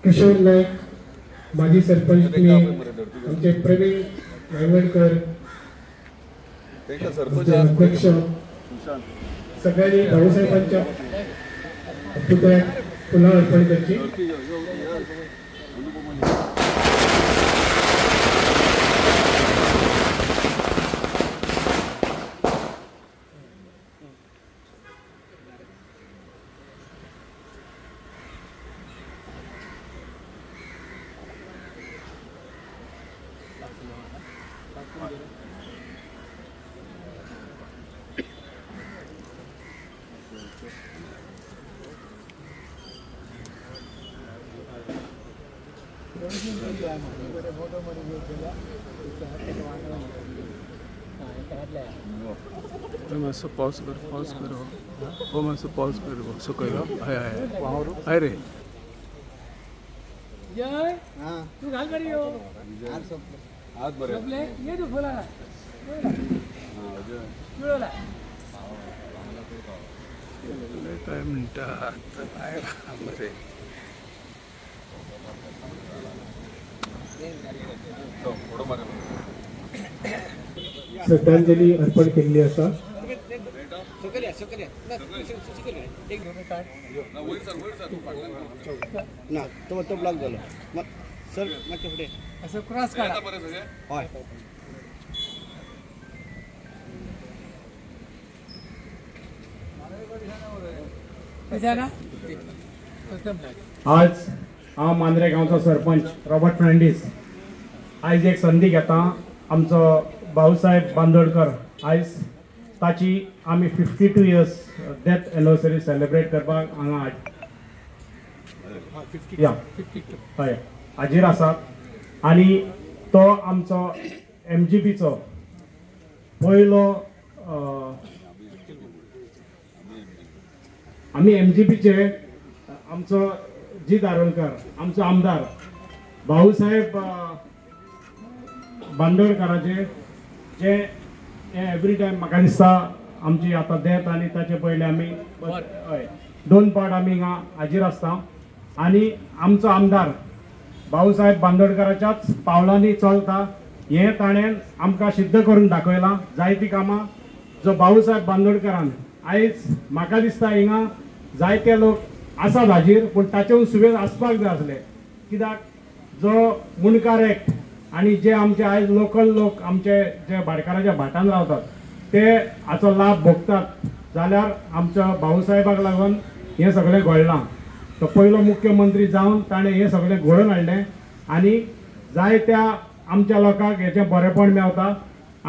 किशोर नाईक माजी सरपंच आमचे प्रवीण नायवडकर अध्यक्ष सगळ्यांनी भाऊसाहेबांच्या पुतळ्यात फुलं अर्पण करची। मैं पॉज करो वो मैं पॉज करो सो करो हाय रे जय तू घाल बरी हो आज बरे ये तू बोला जुळला काय म्हणतात काय बरे श्रद्धांजली अर्पण केली असा। ना तो ब्लॉक झाला मग सर मागच्या पुढे असं क्रॉस काढा होय। आज हांव मांद्रे गांवचो सरपंच रॉबर्ट फर्नांडीस आयज एक संदी घेता। आमचो भाऊसाहेब बांदोडकर आयज ताची आमी 52 इयर्स डेथ एनिवर्सरी सेलिब्रेट करपाक हांगा हय हाजीर आसात आनी तो आमचो MGPचो पयलो आमी MGPचे आमचो जी दारोलकर आमचो आमदार भाऊसाहेब बांदोडकराचे जे एवरी टायम म्हाका दिसता आमची आतां डेथ आनी ताचे पयलीं आमी हय 2 पावट आमी हिंगा हाजीर आसता आनी आमचो आमदार भाऊसाहेब बांदोडकराच्याच पावलांनी चलता हें ताणें आमकां सिद्ध करून दाखयलां। जायतीं कामां जो भाऊसाहेब बांदोडकरान आयज म्हाका दिसता हिंगा जायते लोक आसात हाजीर पूण ताचेर सुबेज आसपाक जाय आसले कित्याक जो मुणकार एक्ट आनी जे आमचे आयज लोकल लोक आमचे जे भाटकाराच्या भाटान रावतात ते हाचो लाभ भोगतात जाल्यार आमच्या भाऊसाहेबाक लागून हें सगळें घडलां। तो पयलो मुख्यमंत्री जावन ताणें हें सगळें घडोवन हाडलें आनी जायत्या आमच्या लोकांक हेचें बरेपण मेवता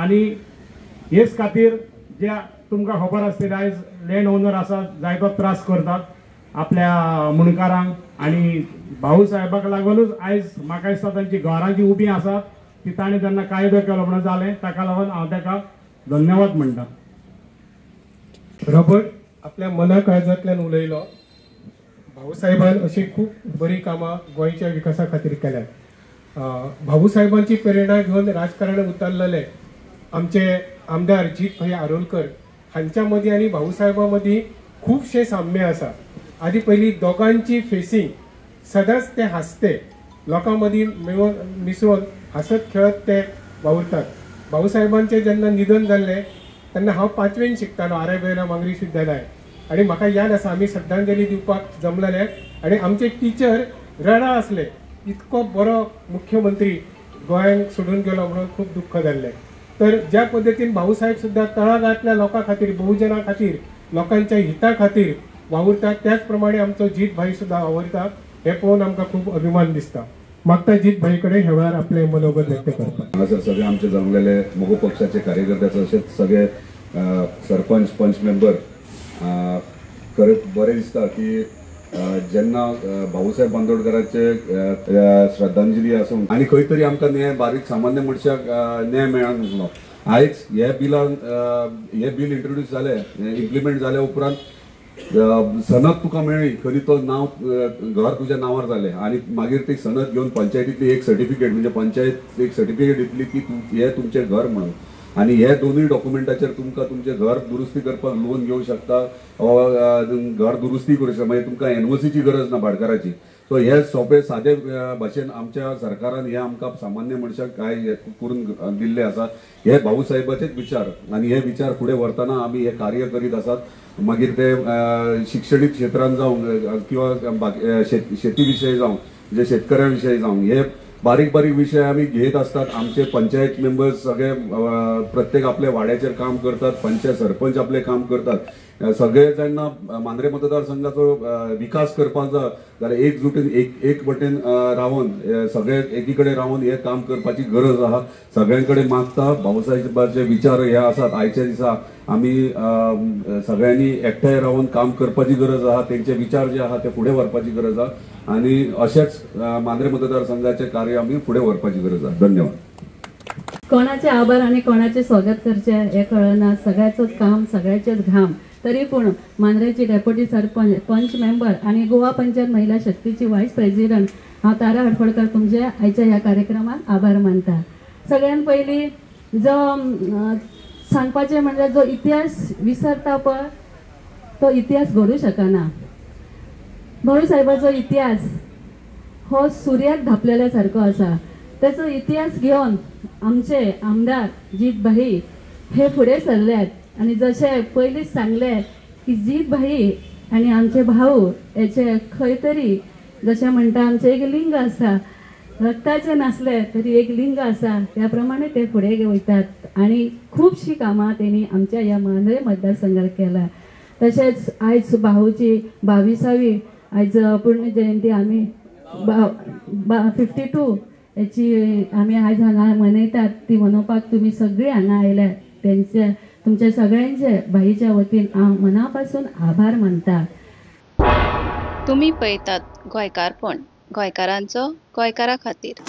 आनी हेच खातीर जे तुमकां खबर आसतली आयज लँड ओनर आसात जायतो त्रास करतात आपल्या मुणकारांक आनी भाऊसाहेबाक लागूनच आयज म्हाका दिसता तांची घरां जी उबीं आसात ती ताणें तेन्ना कायदो केलो म्हणून जालें ताका लागून हांव ताका धन्यवाद म्हणटा। रॉबर्ट आपल्या मना काळजांतल्यान उलयलो। भाऊसाहेबान अशी खूब बरी कामां गोंयच्या विकासा खातीर केल्यात। भाऊसाहेबांची प्रेरणा घेवन राजकारणांत उतरलेले आमचे आमदार जीत भाई आरोलकर हांच्या मदीं आनी भाऊसाहेबा मदीं खूबशे साम्य आसा। आदी पयलीं दोगांची फेसिंग सदांच ते हांसते लोकां मदीं मेळून मिसळून हसत खेळत ते वावुरतात। भाऊसाहेबांचें जेन्ना निधन जाल्लें तेन्ना हांव 5वेंत शिकतालो आरेबेला मांगरी विद्यालयात आनी म्हाका याद आसा आमी श्रद्धांजली दिवपाक जमलेले आनी आमचे टिचर रडा आसले इतको बरो मुख्यमंत्री गोंयांक सोडून गेलो म्हणून खूब दुख्ख जाल्लें। तर ज्या पद्दतीन भाऊसाहेब सुद्दां तळागाळांतल्या लोकां खातीर बहुजनां खातीर लोकांच्या हिता खातीर वावुरतात त्याच प्रमाणे आमचो जीत भाई सुद्दां वावुरता हे पळोवन आमकां खूब अभिमान दिसता। मागता जीत भाई कडेन ह्या वेळार आपले मनोगत व्यक्त करतात। हांगासर सगळे आमचे जमलेले मोगो पक्षाचे कार्यकर्ते तशेंच सगळे सरपंच पंच मेंबर खरेंच बरें दिसता की जेन्ना भाऊसाहेब बांदोडकराचे श्रद्धांजली आसूं आनी खंय तरी आमकां न्याय बारीक सामान्य मनशाक न्याय मेळना नासलो। आयज हे बील इंट्रोड्यूस जालें इम्प्लिमेंट जाल्या उपरांत सनद तुका मेळ्ळी खरी तो नांव घर तुज्या नांवार जालें आनी मागीर ती सनद घेवन पंचायतींतली एक सर्टिफिकेट म्हणजे पंचायत एक सर्टिफिकेट दितली की हें तुमचें घर म्हणून आनी हे दोनूय डॉक्युमेंटाचेर तुमकां तुमचें घर दुरुस्ती करपाक लोन घेवंक शकता घर दुरुस्ती करूंक शकता मागीर तुमकां एनओसीची गरज ना भाटकाराची सो हे सोपे सादे भाशेन आमच्या सरकारान हे आमकां सामान्य मनशाक काय करून दिल्ले आसा. हे भाऊसाहेबाचेच विचार आणि हे विचार फुडें व्हरतना आमी हे कार्य करीत आसात. मागीर ते शिक्षणीक क्षेत्रांत जावं किंवा शेती विशयी जावं जे शेतकऱ्यां विशयी जावं हे बारीक बारीक विषय आम्ही घेत असतात. आमचे पंचायत मेंबर्स सगळे प्रत्येक आपल्या वाड्याचेर काम करतात. पंचायत सरपंच आपले काम करतात. सगळे जेन्ना मांद्रे मतदारसंघाचो विकास करपाक जाय जाल्यार एकजुटीन एक वटेन रावन सगळे एकी कडेन रावन हे काम करपाची गरज आहा. सगळ्यां कडेन मागता भाऊसाहेबाचे विचार हे आसात. आयच्या दिसा आमी सगळ्यांनी एकठांय रावन काम करपाची गरज आहा. तेंचे विचार जे आहा ते फुडें व्हरपाची गरज आहा आणि अशेंच मांद्रे मतदारसंघाचे कार्य आमी फुडें व्हरपाची गरज आहा. धन्यवाद. कोणाचे आभार आणि कोणाचे स्वागत करचे हे कळना. सगळ्याचंच काम सगळ्याचेच घाम. तरी पूण मांद्रेची डेप्युटी सरपंच पंच मेंबर आणि गोवा पंचायत महिला शक्तीची व्हायस प्रेसिडेंट हांव तारा हडफडकर तुमचे आयच्या ह्या कार्यक्रमात आभार मानता. सगळ्यात पयलीं जो सांगपाचें म्हणजे जो इतिहास विसरता पळय तो इतिहास घडूं शकना. भाऊ साहेबाचो इतिहास हो सुर्याक धापलेल्या सारको आसा. त्याचो इतिहास घेवन आमचे आमदार जीत भाई हे फुडें सरल्यात आणि जशें पयलींच सांगले की जीत भाई आणि आमचे भाऊ याचे खंय तरी जशें म्हणटा आमचें एक लिंग आसा. रक्ताचे नासले तरी एक लिंग आसा त्या प्रमाणे ते फुडें वयतात आणि खूबशीं कामां तेणी आमच्या ह्या मांद्रे मतदारसंघात केला. तशेंच आयज भाऊची 22वी आयज पुण्य जयंती आमी 52 याची आमी आयज हांगा मनयतात. ती मनोवपाक तुमी सगळीं हांगा आयल्या तेंचे तुमच्या सगळ्यांचे भाईच्या वतीन हांव मना पासून आभार मानता. तुम्ही पळयतात गोंयकारपण, गोंयकारांचो गोंयकारा खातीर.